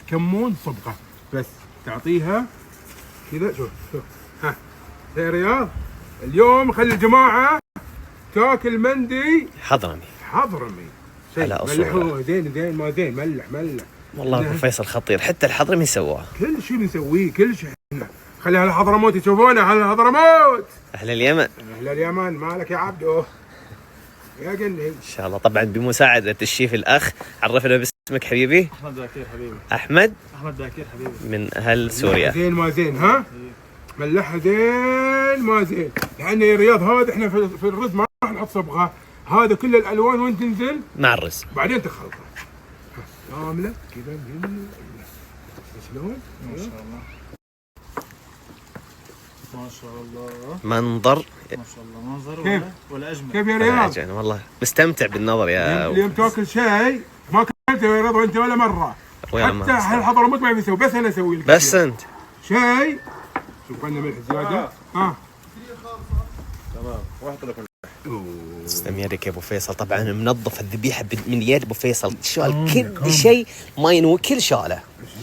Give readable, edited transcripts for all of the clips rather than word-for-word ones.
كمون صبغه بس تعطيها كذا. شوف ها يا رياض، اليوم خلي الجماعه تاكل مندي حضرمي. على أصول. زين ما زين ملح والله ابو فيصل خطير، حتى الحضرمي سواه. كل شيء بنسويه، كل شيء. خلي اهل حضرموت يشوفونا، اهل حضرموت، اهل اليمن، اهل اليمن. مالك يا عبدو يا جني؟ ان شاء الله طبعا بمساعده الشيف الاخ. عرفنا باسمك حبيبي. احمد باكير حبيبي. احمد باكير حبيبي من اهل سوريا. زين ما زين ها؟ ملحها زين ما زين. يعني يا رياض هذا احنا في الرز ما راح نحط صبغه، هذا كل الالوان وين تنزل مع الرز بعدين تخلطها كامله كذا. شلون؟ ما شاء الله ما شاء الله. منظر ما شاء الله منظر. كيف؟ ولا اجمل. كيف يا رياض؟ يعني والله مستمتع بالنظر يا اليوم تاكل شيء ما اكلته يا رياض وانت ولا مره. حتى اهل حضرموت ما يسوي، بس انا اسوي لك. بس انت شاي. شوف عندنا ملح زياده. تمام. واحد لك. تسلم يدك يا ابو فيصل. طبعا منظف الذبيحه من يد ابو فيصل، شال كل شيء ما ينوي، كل شاله.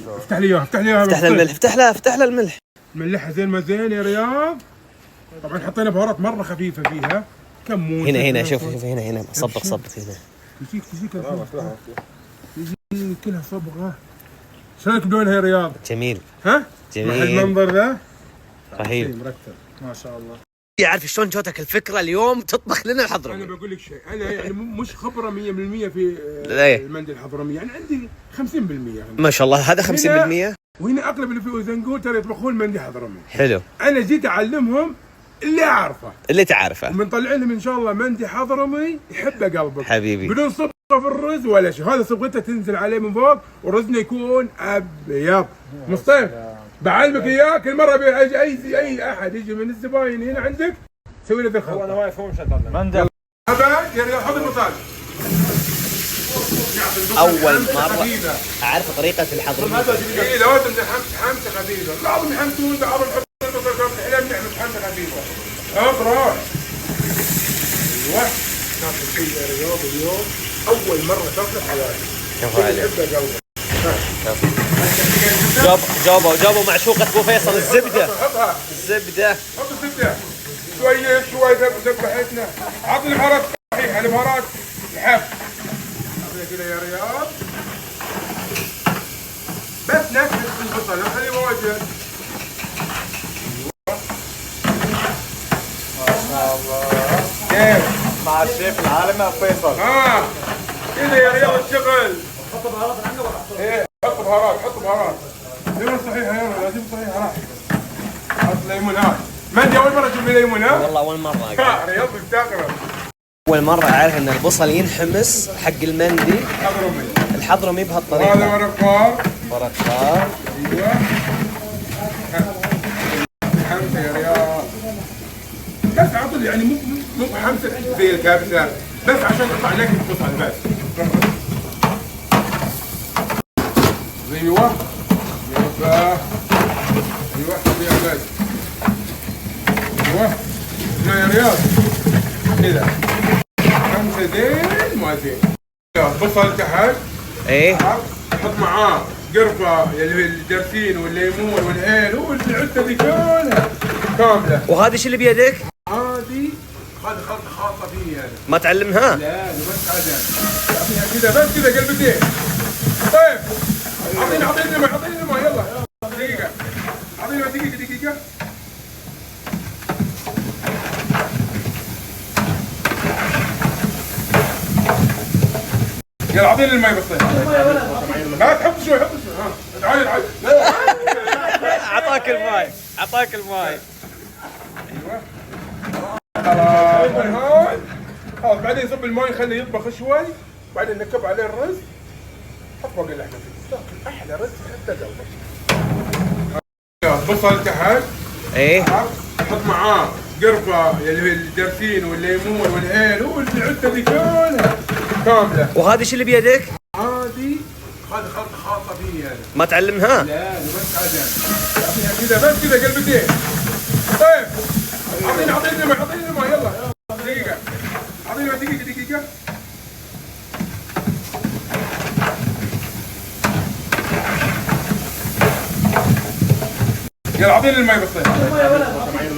افتح لي اياها افتح له الملح، افتح له الملح. ملحها زين ما زين يا رياض. طبعا حطينا بهارات مره خفيفه فيها، كمون. هنا شوف هنا صبط هنا. تجيك كلها صبغه. شلونك بلونها يا رياض؟ جميل. ها؟ جميل. مع المنظر ذا رهيب. مرتب ما شاء الله. عارف شلون جاتك الفكره اليوم تطبخ لنا الحضرمي؟ انا بقول لك شيء، انا يعني مش خبره 100% في ليه؟ المندي الحضرمي، يعني عندي 50%. ما شاء الله هذا 50%. وهنا اغلب اللي في اوزنقول ترى يطبخون مندي حضرمي. حلو. انا جيت اعلمهم اللي اعرفه، اللي تعرفه، وبنطلع لهم ان شاء الله مندي حضرمي يحبه قلبك حبيبي، بدون صبغه في الرز ولا شيء. هذا صبغته تنزل عليه من فوق ورزنا يكون ابيض. مصطفى بعلمك اياه كل مره اي احد يجي من الزباين هنا عندك سوي له ذا الخلطه. انا واقف هون مش اتعلم. مندل. ابد يا ريال حط المصالح. اول مره اعرف طريقه الحضرمي. اي لازم حمسه خفيفه، بعضهم يحمسون، بعضهم يحطون البصل كم حلم نعمل حمسه خفيفه. اقرا. ايوه تاكل شيء يا رياض اليوم اول مره تاكله في حياتك. كفو عليك. يحبه قلبك. جابوا معشوقة ابو فيصل الزبده. حطها الزبده. حط الزبده شوي ذبحتنا. عطني البهارات صحيحه، البهارات الحف. عطني كذا يا رياض بس نكهه البصل، لا خليه واجد. ما شاء الله. كيف؟ مع الشيف العالمي ابو فيصل. كذا يا رياض الشغل. حط بهارات عندنا ولا حط؟ ايه حط بهارات. ليمون صحيحه يلا، لازم صحيحه راح. حط ليمونات. مندي اول مره تشوف ليمون ها؟ والله اول مره رياض مستغرب. اول مره اعرف ان البصل ينحمس حق المندي الحضرمي بهالطريقه. وهذا ورق فار. ايوه حمسه يا رياض، بس عطل يعني مو حمسه زي الكبسه، بس عشان يطلع لك البصل بس. ايوه بس. ايوه هنا يا رياض كذا حمسه زين ما زين. بصل تحت. ايه حط معاه قرفه اللي هي الجرسين والليمون والهيل والعده دي كلها كامله. وهذا ايش اللي بيدك؟ هذه خلطه خاصه فيني انا. ما تعلمها؟ لا بس عدل. اعطيها كذا بس كذا قلبتين. طيب اعطيني الماء يلا دقيقه. اعطيني دقيقه. يلا اعطيني الماء بس. لا تحط شوي تعال. اعطاك الماي. ايوه خلاص بعدين صب الماء خليه يطبخ شوي، بعدين نكب عليه الرز. حط باقي اللحمه فيه، تاكل احلى رز حتى قلبك. بصل تحت. ايه حط معاه قرفه اللي هي الجرسين والليمون والهيل والعده دي كلها كامله. وهذا ايش اللي بيدك؟ هذه خلطه خاصه فيني انا. ما تعلمها؟ لا بس عدل. اعطيها كذا بس كذا قلبتين. طيب اعطيني الماء يلا دقيقه. اعطيني دقيقه. يلا اعطيني المي بالطيب.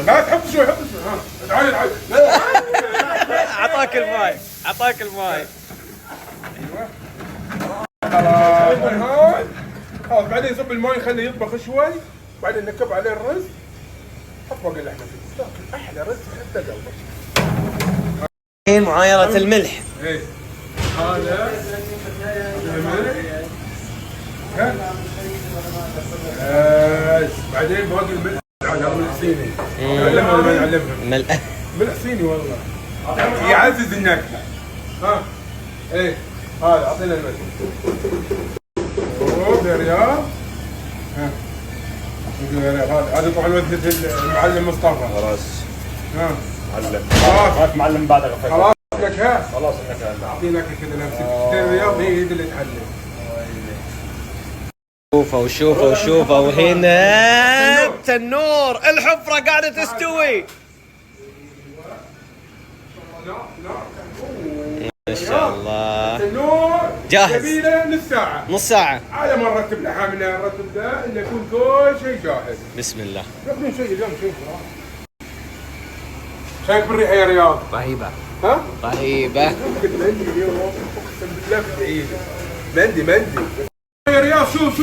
لا تحط شوي حط شوي. ها تعال تعال. اعطاك الماي اعطاك الماي. خلاص بعدين صب الماي خليه يطبخ شوي، بعدين نكب عليه الرز. حط باقي اللحمه فيه، تاكل احلى رز حتى قلبك. الحين معايرة الملح. ايه هذا الملح. ها بعدين باقي الملح على ملح صيني. نعلمها ولا ما نعلمها؟ ملح صيني والله يعزز النكهه. ها ايه هذا اعطينا الملح. اوه يا رياض. ها هذا طبعا وجبه المعلم مصطفى. خلاص ها معلم. خلاص هات معلم بعدك. خلاص لك. ها خلاص انك هلا. اعطيناك كذا نفسك. الرياض هي اللي تعلم. شوفوا شوفوا وهنا التنور الحفرة قاعدة تستوي. ما شاء الله. التنور جاهز. يبيله نص ساعة. نص ساعة. على ما نرتب لحامنا نرتب ذا انه يكون كل شيء جاهز. بسم الله. ياكلون شيء اليوم شيء شايف بالريحة يا رياض؟ رهيبة ها؟ رهيبة. مندي اليوم اقسم بالله بعيد. مندي يا رياض. شوف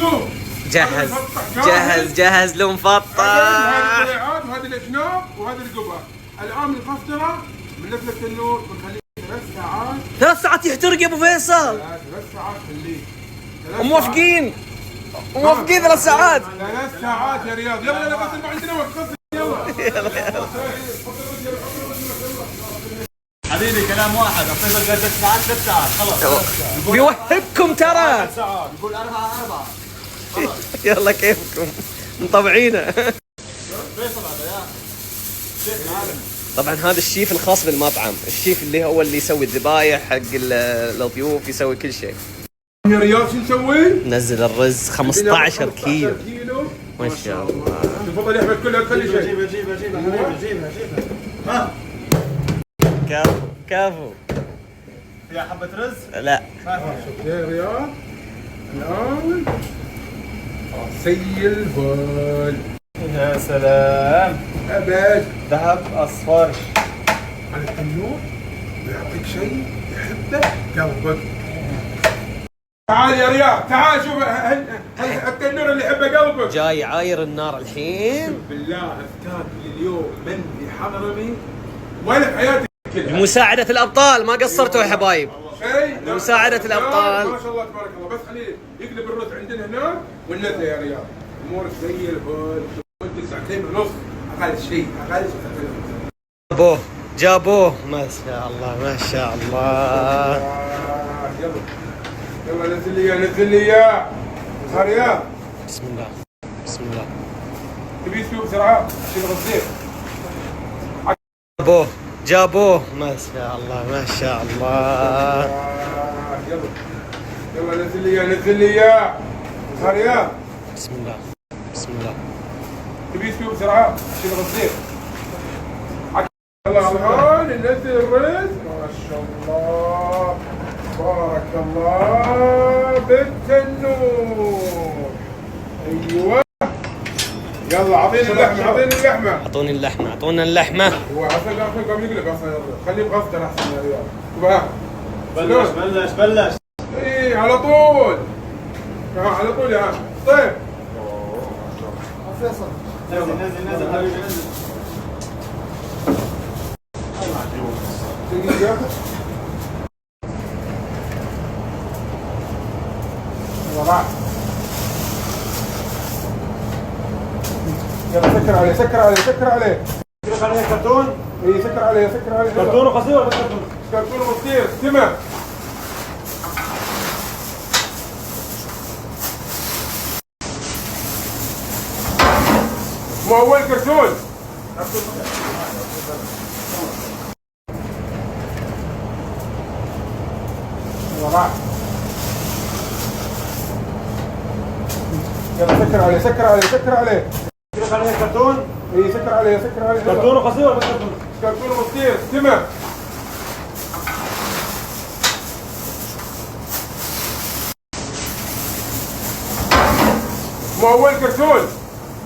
جهز جهز جهز له مفطح. هذه الضليعات وهذه الاجناب وهذه القبة. الان القفطرة بنلف التنور بنخليه 3 ساعات. 3 ساعات يحترق يا ابو فيصل. 3 ساعات خليه. موافقين 3 ساعات. 3 ساعات يا رياض. يلا بس ما عندنا وقت. يلا حبيبي كلام واحد. فيصل قال 3 ساعات 3 ساعات خلاص. بيوهبكم ترى. 3 ساعات يقول 4 يلا كيفكم مطبعينه. فيصل هذا يا شيخ العالم. طبعا هذا الشيف الخاص بالمطعم، الشيف اللي هو اللي يسوي الذبايح حق الضيوف، يسوي كل شيء. يا رياض شو نسوي؟ نزل الرز 15 كيلو. ما شاء الله. تفضل يا احمد كلها خلي شيء. جيبها ها كفو يا حبة رز. لا يا رياض الان سي الفل. يا سلام. ابد ذهب اصفر على التنور بيعطيك شيء يحبه قلبك. تعال يا رياض تعال شوف التنور اللي يحبه قلبك. جاي عاير النار الحين. بالله تاكل اليوم مندي حضرمي ولا في حياتي كذا. بمساعدة الأبطال ما قصرتوا يا حبايب. شيء بمساعدة الأبطال. ما شاء الله تبارك الله. بس خليه يقلب الرز عندنا هنا وننزله يا رياض. امورك زي الفل. انت 2.5 اقل شيء اقل شيء. جابوه ما شاء الله ما شاء الله. يلا نزل لي اياه يا رياض. بسم الله بسم الله. تبي يسوي بسرعه شيل الزيت. جابوه ما شاء الله ما شاء الله. يلا نزل لي اياه يا رياض. بسم الله بسم الله. تبي يسوي بسرعه شيل الزيت. يلا الان ننزل الرز. ما شاء الله بارك الله بالتنور. ايوه يلا اعطيني اللحمه اعطوني اللحمه اعطونا اللحمه. هو اصلا قام يقلب اصلا. خليه بغفته احسن يا ريال. شوف بلش اي على طول. على طول يا طيب. فيصل نزل حبيبي نزل. دقيقة. يلا يلا سكر عليه سكر عليه كرتون. اي سكر عليه كرتون قصير ولا كرتون؟ كرتون قصير تمام. مو اول كرتون. يلا سكر عليه سكر عليه كرتون. اي سكر عليه كرتون قصير ولا كرتون؟ كرتون قصير تمام. مو اول كرتون.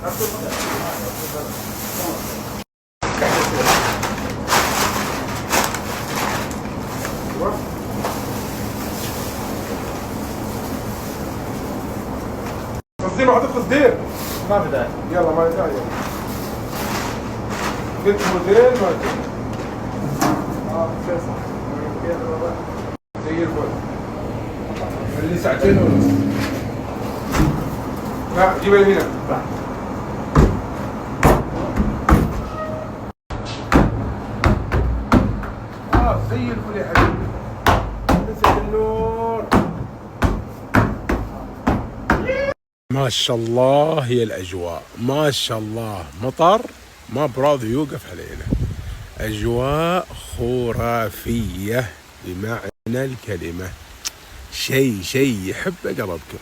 قصدير وحطيت قصدير. ما في داعي. يلا ما داعي. قلت موديل ما ادري. فيصل. زي الفل. اللي ساعتين ونص. لا جيبها هنا. زي الفل يا حبيبي. مسك النور. ما شاء الله هي الأجواء، ما شاء الله مطر ما براضي يوقف علينا. أجواء خرافية بمعنى الكلمة، شيء يحب قلبكم.